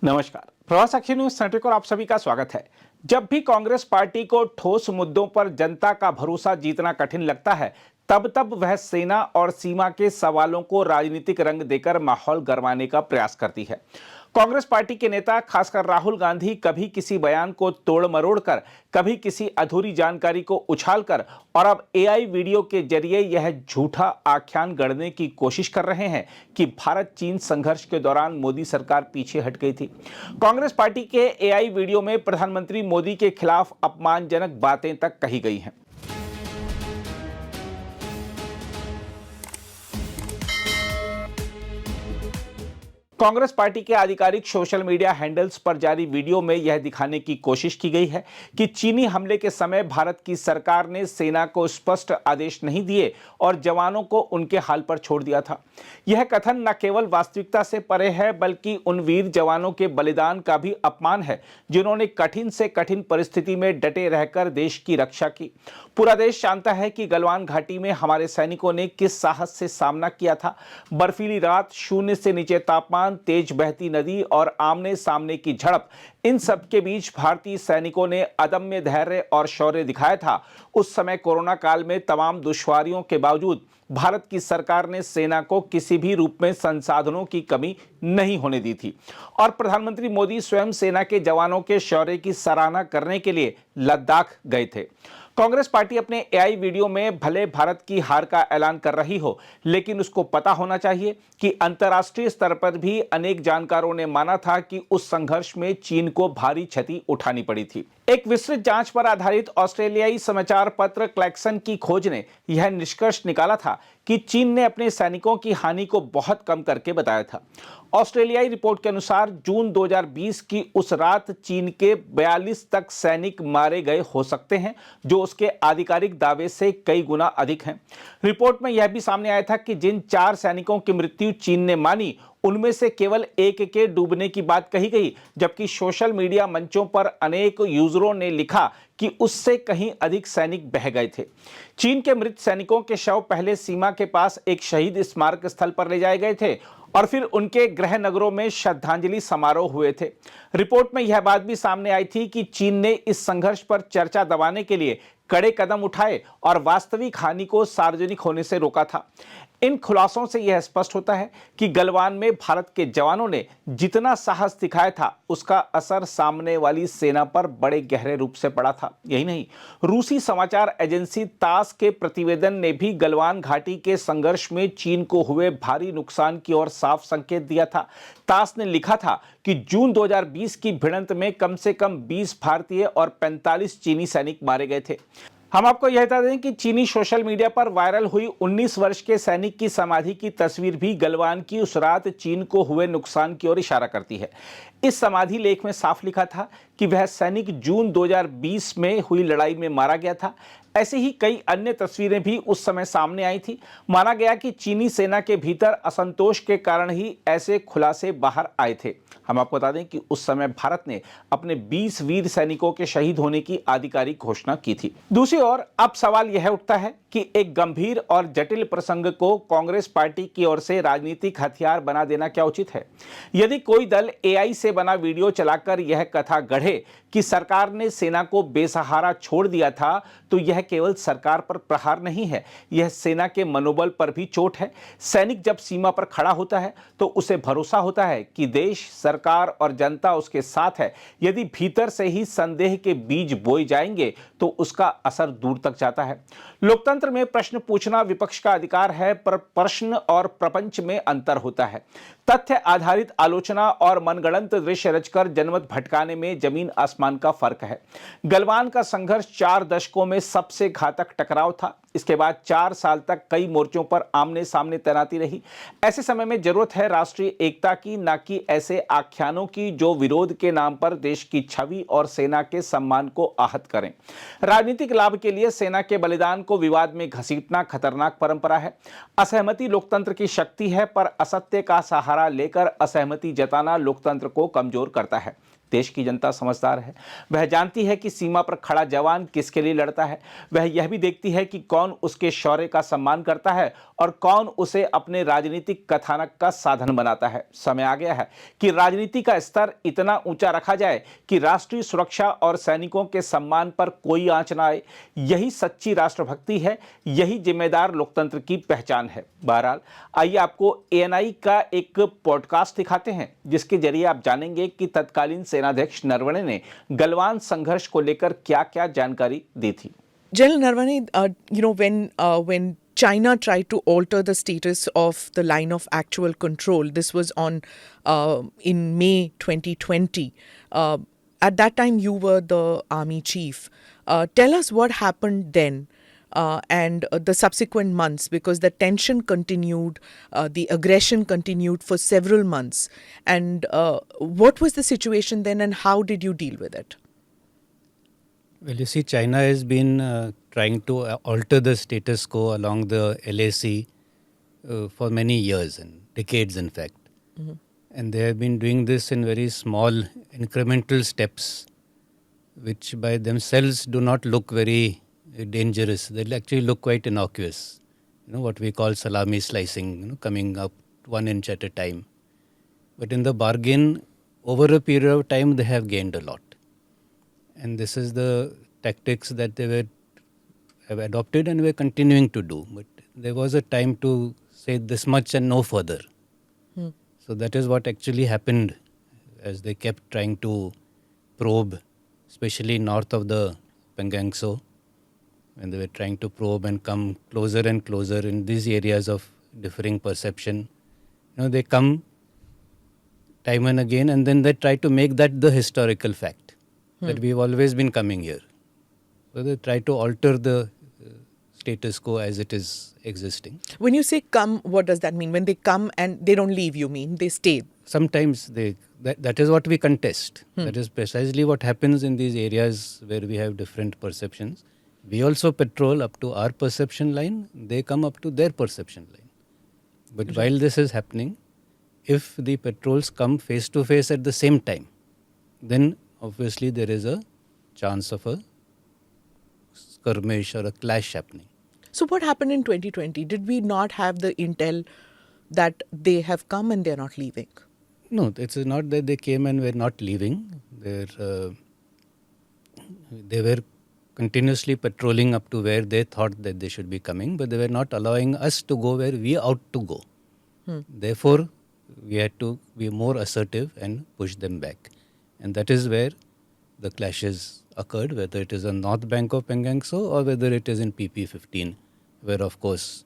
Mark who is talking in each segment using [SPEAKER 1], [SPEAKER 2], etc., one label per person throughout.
[SPEAKER 1] नमस्कार, Prabhasakshi news centre को आप सभी का स्वागत है। जब भी कांग्रेस पार्टी को ठोस मुद्दों पर जनता का भरोसा जीतना कठिन लगता है, तब वह सेना और सीमा के सवालों को राजनीतिक रंग देकर माहौल गरमाने का प्रयास करती है। कांग्रेस पार्टी के नेता खासकर राहुल गांधी कभी किसी बयान को तोड़ मरोड़ कर, कभी किसी अधूरी जानकारी को उछालकर और अब एआई वीडियो के जरिए यह झूठा आख्यान गढ़ने की कोशिश कर रहे हैं कि भारत चीन संघर्ष के दौरान मोदी सरकार पीछे हट गई थी। कांग्रेस पार्टी के एआई वीडियो में प्रधानमंत्री मोदी के खिलाफ अपमानजनक बातें तक कही गई हैं। कांग्रेस पार्टी के आधिकारिक सोशल मीडिया हैंडल्स पर जारी वीडियो में यह दिखाने की कोशिश की गई है कि चीनी हमले के समय भारत की सरकार ने सेना को स्पष्ट आदेश नहीं दिए और जवानों को उनके हाल पर छोड़ दिया था। यह कथन न केवल वास्तविकता से परे है, बल्कि उन वीर जवानों के बलिदान का भी अपमान है जिन्होंने कठिन से कठिन परिस्थिति में डटे रहकर देश की रक्षा की। पूरा देश जानता है कि गलवान घाटी में हमारे सैनिकों ने किस साहस से सामना किया था। बर्फीली रात, शून्य से नीचे तापमान, तेज बहती नदी और आमने सामने की झड़प, इन सब के बीच भारतीय सैनिकों ने अदम्य धैर्य और शौर्य दिखाया था। उस समय कोरोना काल में तमाम दुश्वारियों के बावजूद भारत की सरकार ने सेना को किसी भी रूप में संसाधनों की कमी नहीं होने दी थी और प्रधानमंत्री मोदी स्वयं सेना के जवानों के शौर्य की सराहना करने के लिए लद्दाख गए थे। कांग्रेस पार्टी अपने एआई वीडियो में भले भारत की हार का ऐलान कर रही हो, लेकिन उसको पता होना चाहिए कि अंतर्राष्ट्रीय स्तर पर भी अनेक जानकारों ने माना था कि उस संघर्ष में चीन को भारी क्षति उठानी पड़ी थी। एक विस्तृत जांच पर आधारित ऑस्ट्रेलियाई समाचार पत्र क्लैक्सन की खोज ने यह निष्कर्ष निकाला था कि चीन ने अपने सैनिकों की हानि को बहुत कम करके बताया था। ऑस्ट्रेलियाई रिपोर्ट के अनुसार जून 2020 की उस रात चीन के 42 तक सैनिक मारे गए हो सकते हैं, जो उसके आधिकारिक दावे से कई गुना अधिक हैं। रिपोर्ट में यह भी सामने आया था कि जिन 4 सैनिकों की मृत्यु चीन ने मानी, उनमें से केवल एक के डूबने की बात कही गई, जबकि सोशल मीडिया मंचों पर अनेक यूजरों ने लिखा कि उससे कहीं अधिक सैनिक बह गए थे। चीन के मृत सैनिकों के शव पहले सीमा के पास एक शहीद स्मारक स्थल पर ले जाए गए थे और फिर उनके गृह नगरों में श्रद्धांजलि समारोह हुए थे। रिपोर्ट में यह बात भी सामने आई थी कि चीन ने इस संघर्ष पर चर्चा दबाने के लिए कड़े कदम उठाए और वास्तविक हानि को सार्वजनिक होने से रोका था। इन खुलासों से यह स्पष्ट होता है कि गलवान में भारत के जवानों ने जितना साहस दिखाया था, उसका असर सामने वाली सेना पर बड़े गहरे रूप से पड़ा था। यही नहीं, रूसी समाचार एजेंसी तास के प्रतिवेदन ने भी गलवान घाटी के संघर्ष में चीन को हुए भारी नुकसान की ओर साफ संकेत दिया था। तास ने लिखा था कि जून 2020 की भिड़ंत में कम से कम 20 भारतीय और 45 चीनी सैनिक मारे गए थे। हम आपको यह बता दें कि चीनी सोशल मीडिया पर वायरल हुई 19 वर्ष के सैनिक की समाधि की तस्वीर भी गलवान की उस रात चीन को हुए नुकसान की ओर इशारा करती है। इस समाधि लेख में साफ लिखा था कि वह सैनिक जून 2020 में हुई लड़ाई में मारा गया था। ऐसी ही कई अन्य तस्वीरें भी उस समय सामने आई थी। माना गया कि चीनी सेना के भीतर असंतोष के कारण ही ऐसे खुलासे बाहर आए थे। हम आपको बता दें कि उस समय भारत ने अपने 20 वीर सैनिकों के शहीद होने की आधिकारिक घोषणा की थी। दूसरी ओर अब सवाल यह उठता है कि एक गंभीर और जटिल प्रसंग को कांग्रेस पार्टी की ओर से राजनीतिक हथियार बना देना क्या उचित है? यदि कोई दल एआई से बना वीडियो चलाकर यह कथा गढ़े कि सरकार ने सेना को बेसहारा छोड़ दिया था, तो यह केवल सरकार पर प्रहार नहीं है, यह सेना के मनोबल पर भी चोट है। सैनिक जब सीमा पर खड़ा होता है तो उसे भरोसा होता है कि देश, सरकार और जनता उसके साथ है। यदि भीतर से ही संदेह के बीज बोए जाएंगे तो उसका असर दूर तक जाता है। लोकतंत्र में प्रश्न पूछना विपक्ष का अधिकार है, पर प्रश्न और प्रपंच में अंतर होता है। तथ्य आधारित आलोचना और मनगढ़ंत दृश्य रचकर जनमत भटकाने में जमीन आसमान का फर्क है। गलवान का संघर्ष 4 दशकों में सबसे घातक टकराव था। इसके बाद 4 साल तक कई मोर्चों पर आमने सामने तैनाती रही। ऐसे समय में जरूरत है राष्ट्रीय एकता की, न कि ऐसे आख्यानों की जो विरोध के नाम पर देश की छवि और सेना के सम्मान को आहत करें। राजनीतिक लाभ के लिए सेना के बलिदान को विवाद में घसीटना खतरनाक परंपरा है। असहमति लोकतंत्र की शक्ति है, पर असत्य का सहारा लेकर असहमति जताना लोकतंत्र को कमजोर करता है। देश की जनता समझदार है। वह जानती है कि सीमा पर खड़ा जवान किसके लिए लड़ता है। वह यह भी देखती है कि कौन उसके शौर्य का सम्मान करता है और कौन उसे अपने राजनीतिक कथानक का साधन बनाता है। समय आ गया है कि राजनीति का स्तर इतना ऊंचा रखा जाए कि राष्ट्रीय सुरक्षा और सैनिकों के सम्मान पर कोई आंच न आए। यही सच्ची राष्ट्रभक्ति है, यही जिम्मेदार लोकतंत्र की पहचान है। बहरहाल, आइए आपको एएनआई का एक पॉडकास्ट दिखाते हैं जिसके जरिए आप जानेंगे कि तत्कालीन सेनाध्यक्ष नरवणे ने गलवान संघर्ष को लेकर क्या-क्या जानकारी दी थी।
[SPEAKER 2] General Narvane, when China tried to alter the status of the line of actual control, this was in May 2020. At that time, you were the army chief. Tell us what happened then and the subsequent months, because the tension continued, the aggression continued for several months. And what was the situation then, and how did you deal with it?
[SPEAKER 3] Well, you see, China has been trying to alter the status quo along the LAC for many years and decades, in fact. Mm-hmm. And they have been doing this in very small incremental steps, which by themselves do not look very dangerous. They actually look quite innocuous. What we call salami slicing, coming up 1 inch at a time. But in the bargain, over a period of time, they have gained a lot. And this is the tactics that they have adopted and were continuing to do. But there was a time to say this much and no further. So that is what actually happened as they kept trying to probe, especially north of the Pangangso, when they were trying to probe and come closer and closer in these areas of differing perception. They come time and again, and then they try to make that the historical fact. That we've always been coming here. So they try to alter the status quo as it is existing.
[SPEAKER 2] When you say come, what does that mean? When they come and they don't leave, you mean? They stay?
[SPEAKER 3] Sometimes that is what we contest. That is precisely what happens in these areas where we have different perceptions. We also patrol up to our perception line. They come up to their perception line. But while this is happening, if the patrols come face to face at the same time, then obviously there is a chance of a skirmish or a clash happening.
[SPEAKER 2] So what happened in 2020? Did we not have the intel that they have come and they're not leaving?
[SPEAKER 3] No, it's not that they came and were not leaving. They were continuously patrolling up to where they thought that they should be coming, but they were not allowing us to go where we ought to go. Therefore, we had to be more assertive and push them back. And that is where the clashes occurred, whether it is on north bank of Pangangso or whether it is in PP-15, where of course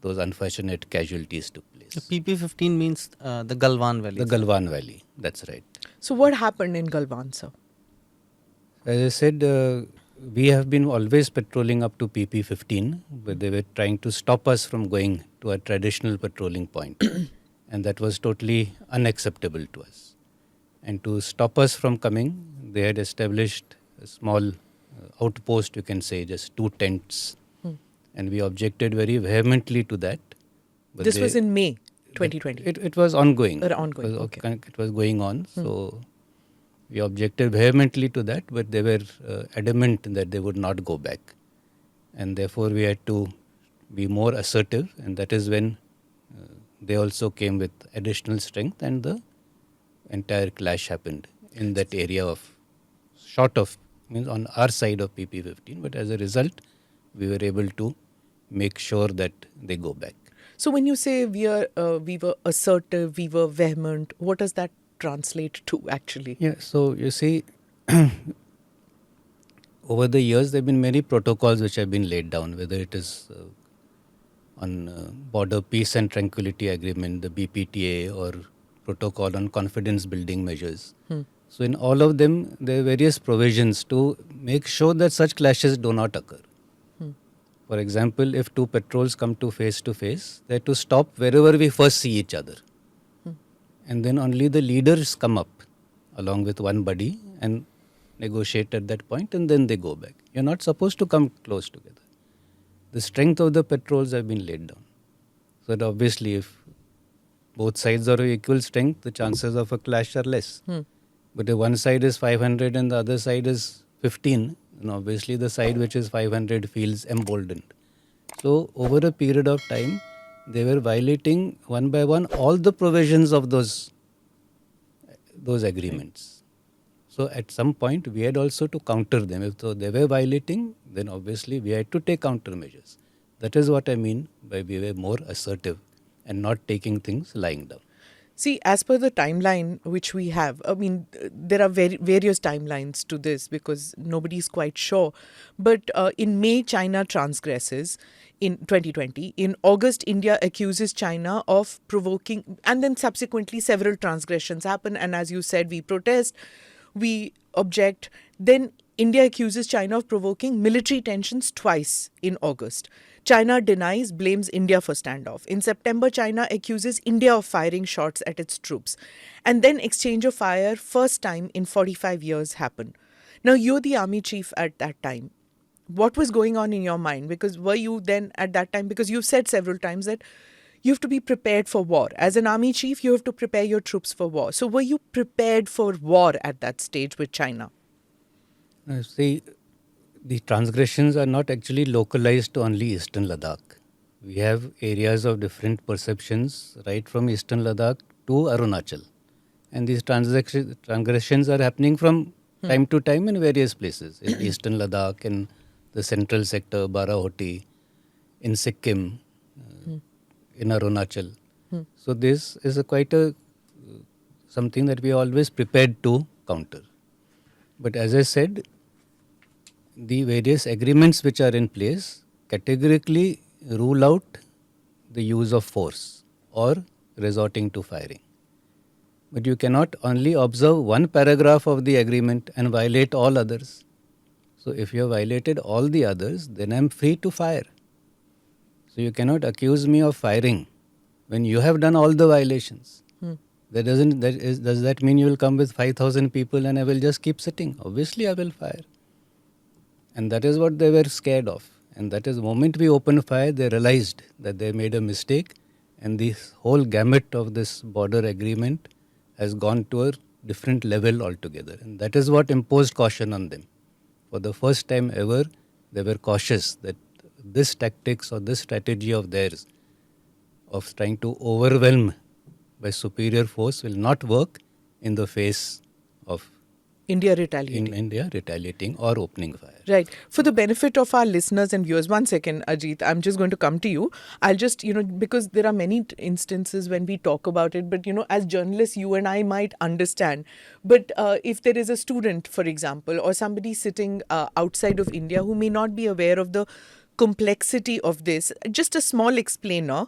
[SPEAKER 3] those unfortunate casualties took place.
[SPEAKER 4] The PP-15 means the Galwan Valley.
[SPEAKER 3] The Galwan Valley, that's right.
[SPEAKER 2] So what happened in Galwan, sir?
[SPEAKER 3] As I said, we have been always patrolling up to PP-15, but they were trying to stop us from going to a traditional patrolling point. And that was totally unacceptable to us. And to stop us from coming, they had established a small outpost, you can say, just 2 tents. And we objected very vehemently to that.
[SPEAKER 2] But this was in May 2020?
[SPEAKER 3] It was ongoing.
[SPEAKER 2] It
[SPEAKER 3] was going on. So we objected vehemently to that, but they were adamant that they would not go back. And therefore we had to be more assertive, and that is when they also came with additional strength, and the entire clash happened in that area of short of, means on our side of PP-15, but as a result, we were able to make sure that they go back.
[SPEAKER 2] So when you say we were assertive, we were vehement, what does that translate to actually?
[SPEAKER 3] Yeah, so you see, over the years there have been many protocols which have been laid down, whether it is on Border Peace and Tranquility Agreement, the BPTA, or protocol on confidence building measures. So in all of them, there are various provisions to make sure that such clashes do not occur. For example, if 2 patrols come to face, they have to stop wherever we first see each other. And then only the leaders come up along with one buddy and negotiate at that point, and then they go back. You're not supposed to come close together. The strength of the patrols have been laid down. So that obviously if both sides are of equal strength, the chances of a clash are less. But if one side is 500 and the other side is 15, then obviously the side which is 500 feels emboldened. So over a period of time, they were violating one by one all the provisions of those agreements. So at some point, we had also to counter them. If they were violating, then obviously we had to take countermeasures. That is what I mean by we were more assertive and not taking things lying down.
[SPEAKER 2] See, as per the timeline which we have, I mean, there are various timelines to this because nobody is quite sure. But in May, China transgresses in 2020. In August, India accuses China of provoking, and then subsequently several transgressions happen. And as you said, we protest, we object. Then India accuses China of provoking military tensions twice in August. China denies, blames India for standoff. In September, China accuses India of firing shots at its troops. And then exchange of fire, first time in 45 years, happened. Now, you're the army chief at that time. What was going on in your mind? Because were you then at that time, because you've said several times that you have to be prepared for war. As an army chief, you have to prepare your troops for war. So were you prepared for war at that stage with China?
[SPEAKER 3] See, the transgressions are not actually localized to only Eastern Ladakh. We have areas of different perceptions right from Eastern Ladakh to Arunachal. And these transgressions are happening from time to time in various places. In Eastern Ladakh, in the central sector, Barahoti, in Sikkim, in Arunachal. So this is something that we are always prepared to counter. But as I said, the various agreements which are in place categorically rule out the use of force or resorting to firing. But you cannot only observe one paragraph of the agreement and violate all others. So if you have violated all the others, then I am free to fire. So you cannot accuse me of firing when you have done all the violations. Does that mean you will come with 5,000 people and I will just keep sitting? Obviously I will fire. And that is what they were scared of. And that is the moment we opened fire, they realized that they made a mistake and the whole gamut of this border agreement has gone to a different level altogether. And that is what imposed caution on them. For the first time ever, they were cautious that this tactics or this strategy of theirs of trying to overwhelm by superior force will not work in the face of
[SPEAKER 2] India retaliating.
[SPEAKER 3] India retaliating or opening fire.
[SPEAKER 2] Right. For the benefit of our listeners and viewers, one second, Ajit, I'm just going to come to you. I'll just, because there are many instances when we talk about it, but, as journalists, you and I might understand. But if there is a student, for example, or somebody sitting outside of India who may not be aware of the complexity of this, just a small explainer,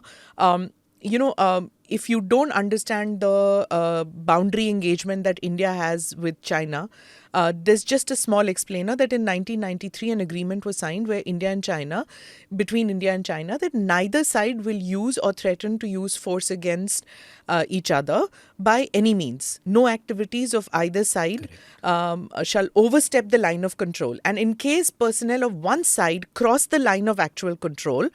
[SPEAKER 2] if you don't understand the boundary engagement that India has with China, there's just a small explainer that in 1993 an agreement was signed where between India and China, that neither side will use or threaten to use force against each other by any means. No activities of either side shall overstep the line of control. And in case personnel of one side cross the line of actual control,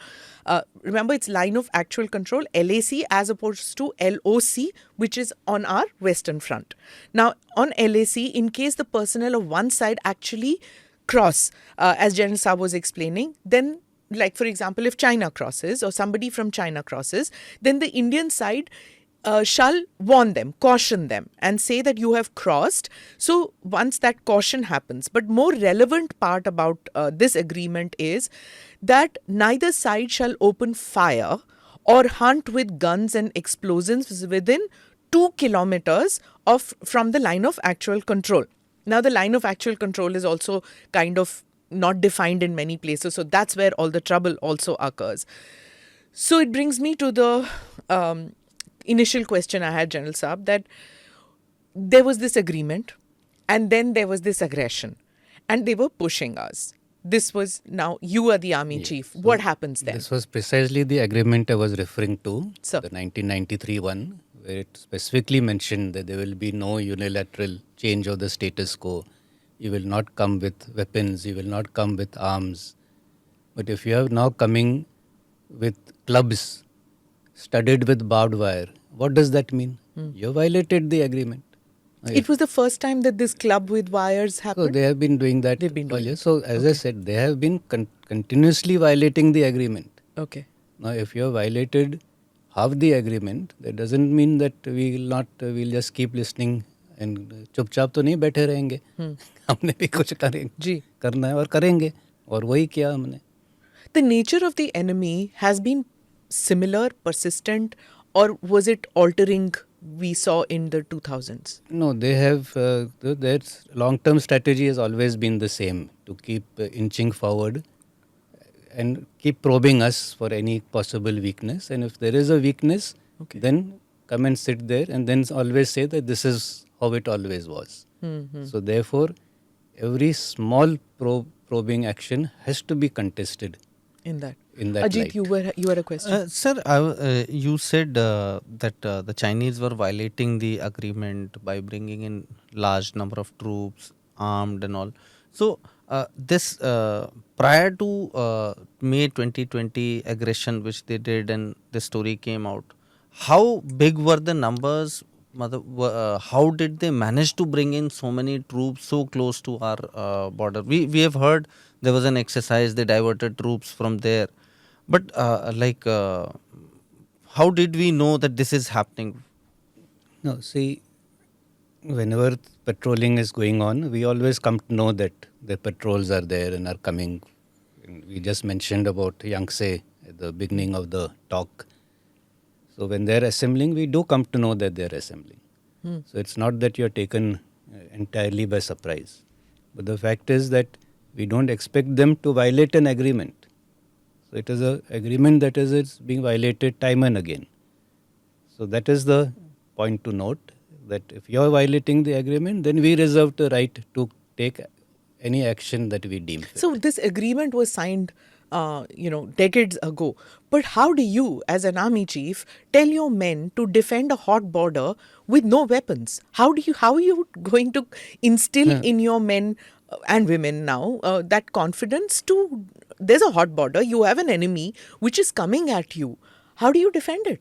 [SPEAKER 2] remember it's line of actual control, LAC, as opposed to LOC, which is on our western front. Now, on LAC, in case the personnel of one side actually cross, as General Saab was explaining, then, like for example, if China crosses or somebody from China crosses, then the Indian side shall warn them, caution them, and say that you have crossed. So once that caution happens, but more relevant part about this agreement is that neither side shall open fire or hunt with guns and explosives within 2 kilometers from the line of actual control. Now, the line of actual control is also kind of not defined in many places. So that's where all the trouble also occurs. So it brings me to the initial question I had, General Saab, that there was this agreement and then there was this aggression and they were pushing us. This was, now you are the army chief. So what happens then?
[SPEAKER 3] This was precisely the agreement I was referring to,
[SPEAKER 2] Sir.
[SPEAKER 3] the 1993 one, where it specifically mentioned that there will be no unilateral change of the status quo. You will not come with weapons, you will not come with arms. But if you are now coming with clubs studded with barbed wire, what does that mean? You violated the agreement.
[SPEAKER 2] It was the first time that this club with wires
[SPEAKER 3] So
[SPEAKER 2] happened?
[SPEAKER 3] they have been doing that
[SPEAKER 2] They've been doing
[SPEAKER 3] earlier.
[SPEAKER 2] it.
[SPEAKER 3] So as I said, they have been continuously violating the agreement.
[SPEAKER 2] Okay.
[SPEAKER 3] Now, if you have violated half the agreement, that doesn't mean that we will not, we'll just keep listening and चुपचाप तो नहीं बैठे रहेंगे. हमने भी कुछ
[SPEAKER 2] जी.
[SPEAKER 3] करना है और करेंगे, और वही किया हमने.
[SPEAKER 2] The nature of the enemy has been similar, persistent, or was it altering we saw in the 2000s?
[SPEAKER 3] No, they have, their long-term strategy has always been the same, to keep inching forward and keep probing us for any possible weakness. And if there is a weakness, then come and sit there and then always say that this is how it always was. So therefore, every small probing action has to be contested.
[SPEAKER 2] In that
[SPEAKER 3] light.
[SPEAKER 2] Ajit, you were a question.
[SPEAKER 4] Sir, you said that the Chinese were violating the agreement by bringing in large number of troops, armed and all. So this prior to May 2020 aggression which they did and the story came out, how big were the numbers? How did they manage to bring in so many troops so close to our border? We have heard there was an exercise, they diverted troops from there. But how did we know that this is happening?
[SPEAKER 3] No, see, whenever patrolling is going on, we always come to know that the patrols are there and are coming. We just mentioned about Yangtze at the beginning of the talk. So when they're assembling, we do come to know that they're assembling. So it's not that you're taken entirely by surprise. But the fact is that we don't expect them to violate an agreement. So it is an agreement that is being violated time and again. So that is the point to note, that if you are violating the agreement, then we reserve the right to take any action that we deem fit.
[SPEAKER 2] So this agreement was signed, decades ago. But how do you, as an army chief, tell your men to defend a hot border with no weapons? How are you going to instill in your men and women now that confidence to? There's a hot border. You have an enemy which is coming at you. How do you defend it?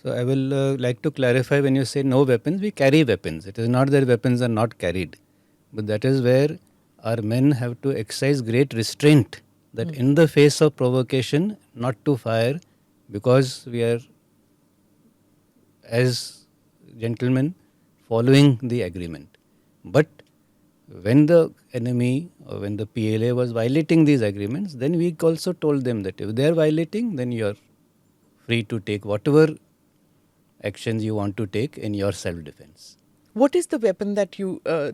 [SPEAKER 3] So I will like to clarify, when you say no weapons, we carry weapons. It is not that weapons are not carried. But that is where our men have to exercise great restraint, that in the face of provocation not to fire, because we are, as gentlemen, following the agreement. But when the enemy or when the PLA was violating these agreements, then we also told them that if they are violating, then you are free to take whatever actions you want to take in your self-defense.
[SPEAKER 2] What is the weapon that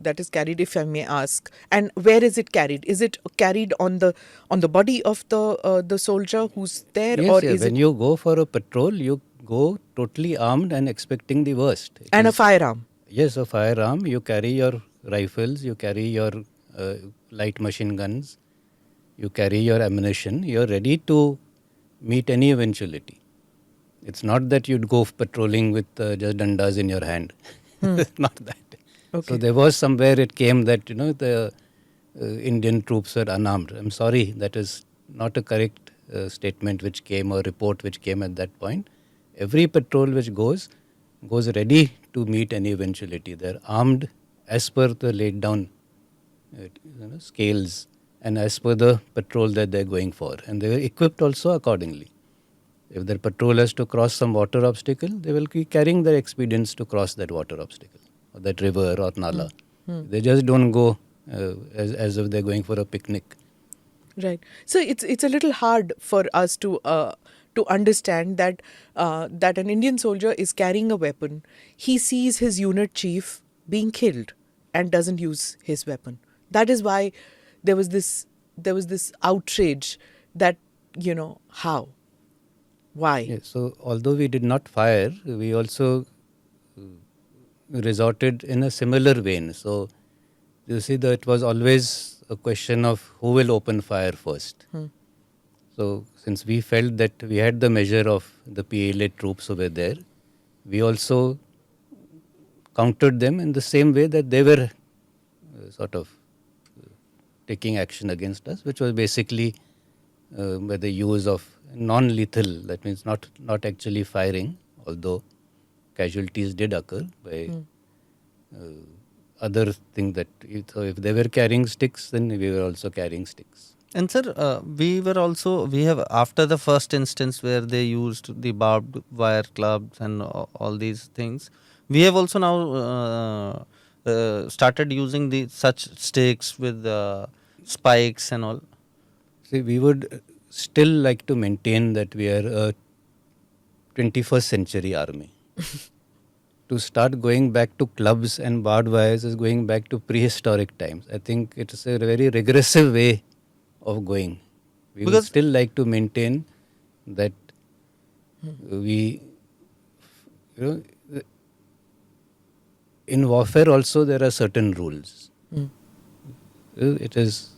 [SPEAKER 2] that is carried, if I may ask, and where is it carried? Is it carried on the body of the soldier who's there,
[SPEAKER 3] Yes,
[SPEAKER 2] or
[SPEAKER 3] yes.
[SPEAKER 2] is
[SPEAKER 3] When
[SPEAKER 2] it
[SPEAKER 3] you go for a patrol, you go totally armed and expecting the worst.
[SPEAKER 2] a firearm?
[SPEAKER 3] Yes, a firearm. You carry your rifles, you carry your light machine guns, you carry your ammunition. You're ready to meet any eventuality. It's not that you'd go patrolling with just dandas in your hand. It's not that.
[SPEAKER 2] Okay.
[SPEAKER 3] So there was somewhere it came that the Indian troops were unarmed. I'm sorry, that is not a correct statement which came or report which came at that point. Every patrol which goes ready to meet any eventuality. They're armed as per the laid down scales and as per the patrol that they're going for, and they were equipped also accordingly. If their patrol has to cross some water obstacle, they will be carrying their expedients to cross that water obstacle or that river or nala. They just don't go as if they're going for a picnic.
[SPEAKER 2] Right. So it's a little hard for us to understand that that an Indian soldier is carrying a weapon. He sees his unit chief being killed and doesn't use his weapon. That is why there was this outrage that how. Why?
[SPEAKER 3] Yeah, so although we did not fire, we also resorted in a similar vein. So you see that it was always a question of who will open fire first. So since we felt that we had the measure of the PLA troops over there, we also countered them in the same way that they were sort of taking action against us, which was basically by the use of non-lethal, that means not actually firing, although casualties did occur by other thing that if they were carrying sticks, then we were also carrying sticks.
[SPEAKER 4] And sir, we have after the first instance where they used the barbed wire clubs and all these things, we have also now started using the such sticks with spikes and all.
[SPEAKER 3] See, we would still like to maintain that we are a 21st century army. To start going back to clubs and barbed wires is going back to prehistoric times. I think it is a very regressive way of going. We would still like to maintain that we, in warfare also there are certain rules. It is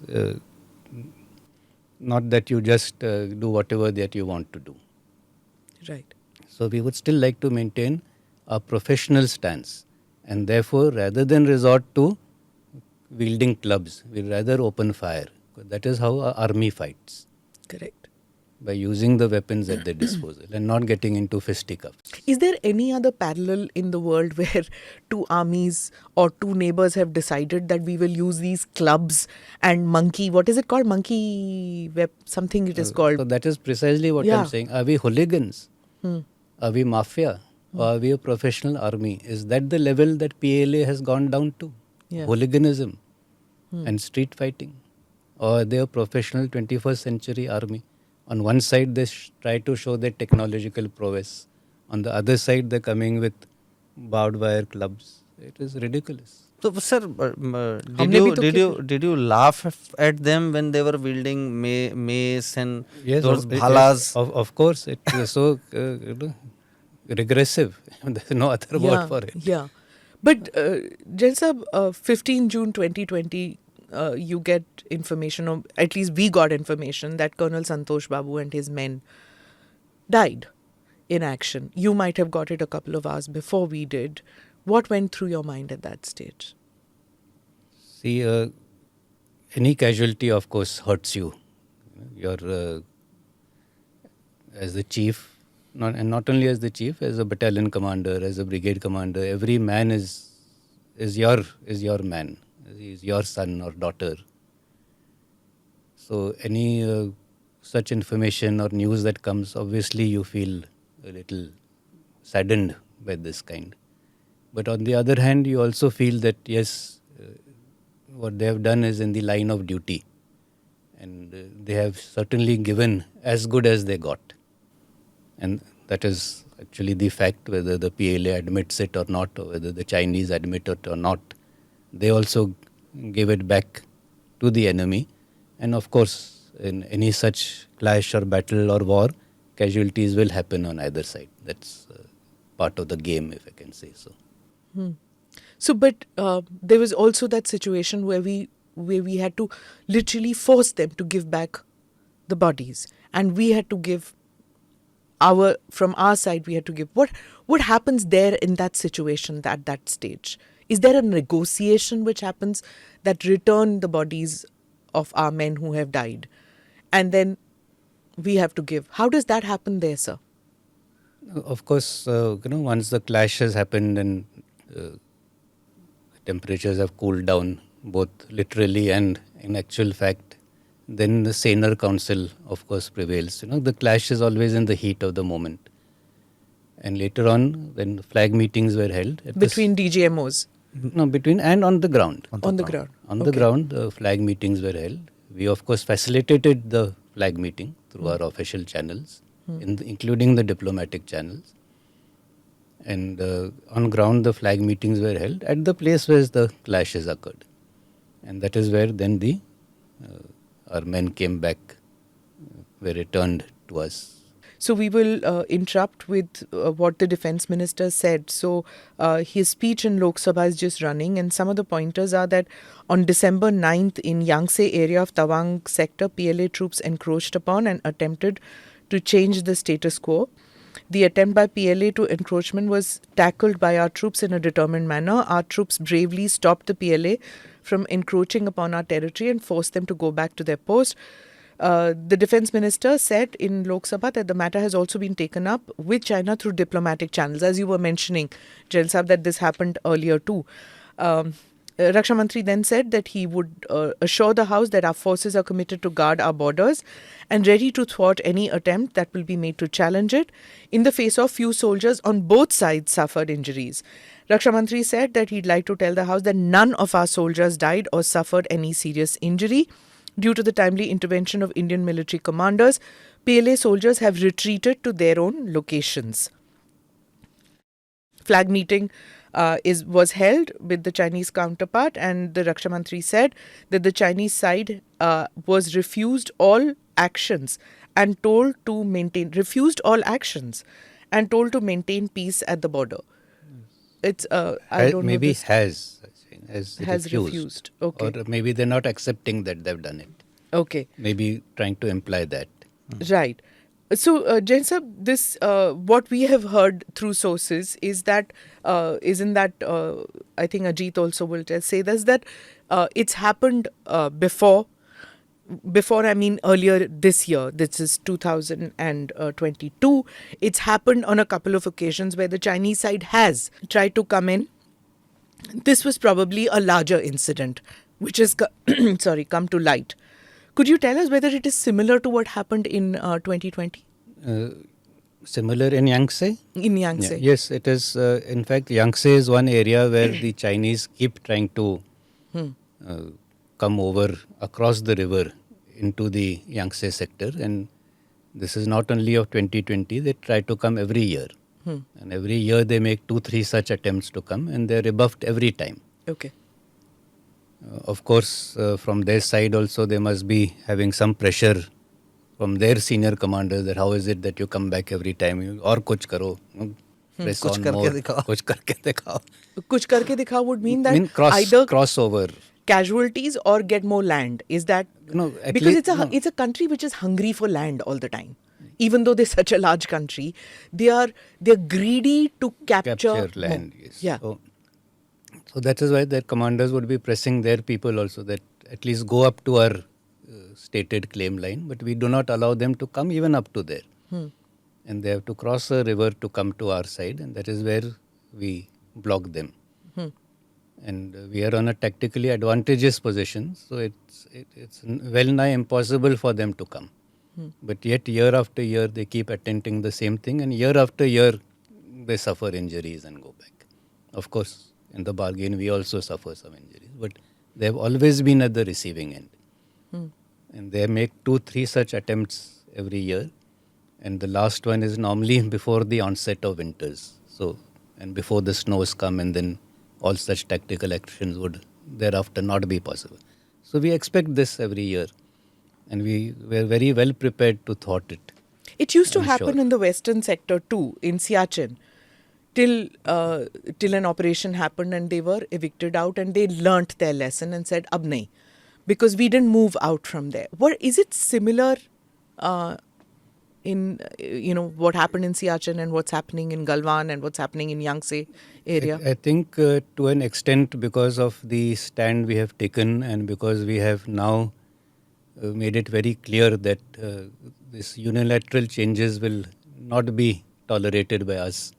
[SPEAKER 3] not that you just do whatever that you want to do.
[SPEAKER 2] Right.
[SPEAKER 3] So we would still like to maintain a professional stance, and therefore rather than resort to wielding clubs, we rather open fire. That is how our army fights.
[SPEAKER 2] Correct.
[SPEAKER 3] By using the weapons at their disposal and not getting into fisticuffs.
[SPEAKER 2] Is there any other parallel in the world where two armies or two neighbors have decided that we will use these clubs and monkey, what is it called? Monkey web, something it is called.
[SPEAKER 3] So that is precisely what I'm saying. Are we hooligans? Are we mafia? Or are we a professional army? Is that the level that PLA has gone down to? Hooliganism and street fighting? Or are they a professional 21st century army? On one side, they try to show their technological prowess. On the other side, they're coming with barbed wire clubs. It is ridiculous.
[SPEAKER 4] So, sir, did you laugh at them when they were wielding mace and those bhalas?
[SPEAKER 3] Yes, of course, it was so regressive. There's no other word for it.
[SPEAKER 2] Yeah. But, Jain 15 June 2020, you get information, or at least we got information, that Colonel Santosh Babu and his men died in action. You might have got it a couple of hours before we did. What went through your mind at that stage?
[SPEAKER 3] See, any casualty, of course, hurts you. You're, as the chief, not only as the chief, as a battalion commander, as a brigade commander, every man is your man. He is your son or daughter. So any such information or news that comes, obviously you feel a little saddened by this kind. But on the other hand, you also feel that yes, what they have done is in the line of duty. And they have certainly given as good as they got. And that is actually the fact, whether the PLA admits it or not, or whether the Chinese admit it or not. They also gave it back to the enemy. And of course, in any such clash or battle or war, casualties will happen on either side. That's part of the game, if I can say so.
[SPEAKER 2] So, but there was also that situation where we had to literally force them to give back the bodies, and we had to give from our side, we had to give. What happens there in that situation, at that stage? Is there a negotiation which happens that return the bodies of our men who have died, and then we have to give? How does that happen there, sir?
[SPEAKER 3] Of course, once the clash has happened and temperatures have cooled down, both literally and in actual fact, then the saner counsel, of course, prevails. The clash is always in the heat of the moment. And later on, when flag meetings were held...
[SPEAKER 2] Between DGMOs?
[SPEAKER 3] No, between and on the ground.
[SPEAKER 2] On the ground.
[SPEAKER 3] On the ground, the flag meetings were held. We, of course, facilitated the flag meeting through our official channels, including the diplomatic channels. And on ground, the flag meetings were held at the place where the clashes occurred. And that is where then our men came back, were returned to us.
[SPEAKER 2] So we will interrupt with what the defense minister said. So his speech in Lok Sabha is just running, and some of the pointers are that on December 9th in Yangtze area of Tawang sector, PLA troops encroached upon and attempted to change the status quo. The attempt by PLA to encroachment was tackled by our troops in a determined manner. Our troops bravely stopped the PLA from encroaching upon our territory and forced them to go back to their post. The defense minister said in Lok Sabha that the matter has also been taken up with China through diplomatic channels. As you were mentioning, Jain Saab, that this happened earlier too. Raksha Mantri then said that he would assure the House that our forces are committed to guard our borders and ready to thwart any attempt that will be made to challenge it. In the face of few soldiers on both sides suffered injuries. Raksha Mantri said that he'd like to tell the House that none of our soldiers died or suffered any serious injury. Due to the timely intervention of Indian military commanders, PLA soldiers have retreated to their own locations. Flag meeting was held with the Chinese counterpart, and the Raksha Mantri said that the Chinese side was refused all actions and told to maintain peace at the border. It's I don't
[SPEAKER 3] maybe
[SPEAKER 2] know. This
[SPEAKER 3] has
[SPEAKER 2] refused. Okay.
[SPEAKER 3] Or maybe they're not accepting that they've done it.
[SPEAKER 2] Okay.
[SPEAKER 3] Maybe trying to imply that.
[SPEAKER 2] Right. So, Jain Sahab, this what we have heard through sources is that isn't that I think Ajit also will say this, that it's happened before. I mean earlier this year. This is 2022. It's happened on a couple of occasions where the Chinese side has tried to come in. This was probably a larger incident, which has come to light. Could you tell us whether it is similar to what happened in 2020?
[SPEAKER 3] Similar in Yangtze?
[SPEAKER 2] In Yangtze.
[SPEAKER 3] Yeah, yes, it is. In fact, Yangtze is one area where the Chinese keep trying to come over across the river into the Yangtze sector. And this is not only of 2020, they try to come every year. And every year they make 2-3 such attempts to come, and they're rebuffed every time.
[SPEAKER 2] Okay.
[SPEAKER 3] Of course, from their side also, they must be having some pressure from their senior commanders that how is it that you come back every time? Or kuch karo. Press on more. Kuch karke dikhao.
[SPEAKER 2] Kuch karke dikhao would mean that
[SPEAKER 3] either crossover.
[SPEAKER 2] Casualties or get more land. Is that because it's a country which is hungry for land all the time. Even though they're such a large country, they're greedy to capture
[SPEAKER 3] land.
[SPEAKER 2] More.
[SPEAKER 3] Yes.
[SPEAKER 2] Yeah.
[SPEAKER 3] So that is why their commanders would be pressing their people also that at least go up to our stated claim line, but we do not allow them to come even up to there. And they have to cross a river to come to our side, and that is where we block them. And we are on a tactically advantageous position, so it's well nigh impossible for them to come. But yet year after year they keep attempting the same thing, and year after year they suffer injuries and go back. Of course, in the bargain we also suffer some injuries, but they have always been at the receiving end. And they make 2-3 such attempts every year, and the last one is normally before the onset of winters. So, and before the snows come, and then all such tactical actions would thereafter not be possible. So we expect this every year, and we were very well prepared to thwart it.
[SPEAKER 2] It used to happen in the western sector too, in Siachen, till an operation happened and they were evicted out, and they learnt their lesson and said, "Ab nahi," because we didn't move out from there. Is it similar in what happened in Siachen and what's happening in Galwan and what's happening in Yangtze area?
[SPEAKER 3] I think to an extent, because of the stand we have taken, and because we have now made it very clear that this unilateral changes will not be tolerated by us.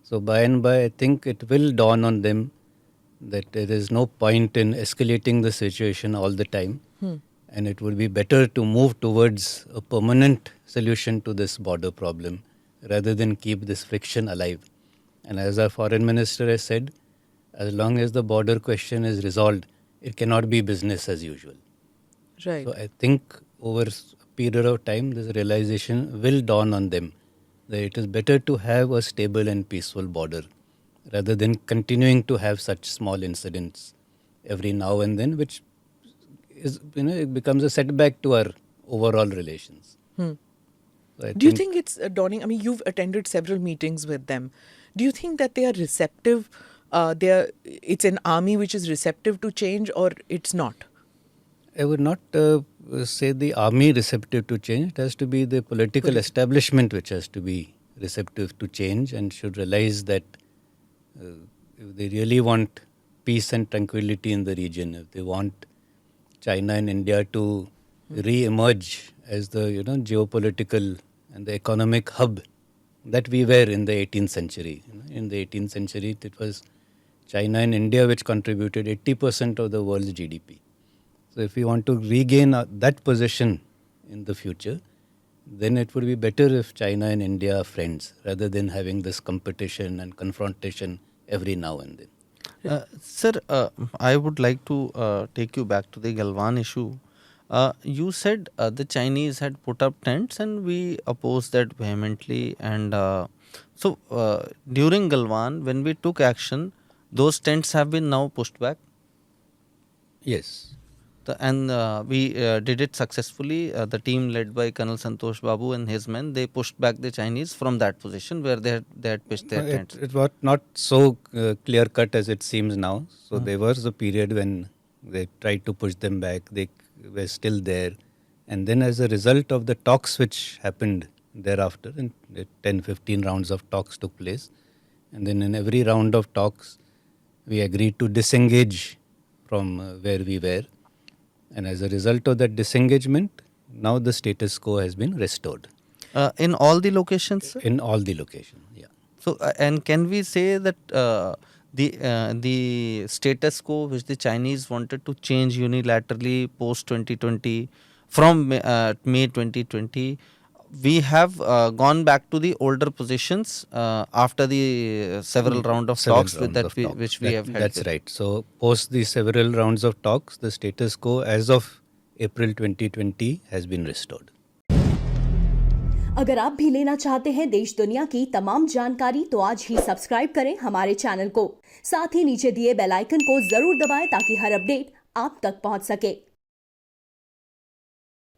[SPEAKER 3] So by and by, I think it will dawn on them that there is no point in escalating the situation all the time. And it would be better to move towards a permanent solution to this border problem rather than keep this friction alive. And as our foreign minister has said, as long as the border question is resolved, it cannot be business as usual.
[SPEAKER 2] Right.
[SPEAKER 3] So I think over a period of time, this realization will dawn on them that it is better to have a stable and peaceful border rather than continuing to have such small incidents every now and then, which is, it becomes a setback to our overall relations. So
[SPEAKER 2] Do you think it's dawning? I mean, you've attended several meetings with them. Do you think that they are receptive? It's an army which is receptive to change, or it's not?
[SPEAKER 3] I would not say the army receptive to change. It has to be the political establishment which has to be receptive to change and should realize that if they really want peace and tranquility in the region, if they want China and India to re-emerge as the geopolitical and the economic hub that we were in the 18th century. In the 18th century, it was China and India, which contributed 80% of the world's GDP. So if we want to regain that position in the future, then it would be better if China and India are friends rather than having this competition and confrontation every now and then.
[SPEAKER 4] Sir, I would like to take you back to the Galwan issue. You said the Chinese had put up tents and we opposed that vehemently. And so during Galwan, when we took action, those tents have been now pushed back.
[SPEAKER 3] Yes.
[SPEAKER 4] And we did it successfully. The team led by Colonel Santosh Babu and his men, they pushed back the Chinese from that position where they had pitched their tents.
[SPEAKER 3] It was not so clear cut as it seems now. So there was a period when they tried to push them back. They were still there. And then as a result of the talks which happened thereafter, 10-15 rounds of talks took place. And then in every round of talks, we agreed to disengage from where we were. And as a result of that disengagement, now the status quo has been restored.
[SPEAKER 4] In all the locations, sir?
[SPEAKER 3] In all the locations, yeah.
[SPEAKER 4] So, and can we say that the status quo which the Chinese wanted to change unilaterally post 2020, from May 2020, we have gone back to the older positions after the several round of talks which we have had.
[SPEAKER 3] That's right. So post the several rounds of talks, the status quo as of April 2020 has been restored.
[SPEAKER 5] अगर आप भी लेना चाहते हैं देश दुनिया की तमाम जानकारी तो आज ही सब्सक्राइब करें हमारे चैनल को। साथ ही नीचे दिए बेल आइकन को जरूर दबाएं ताकि हर अपडेट आप तक पहुंच सके।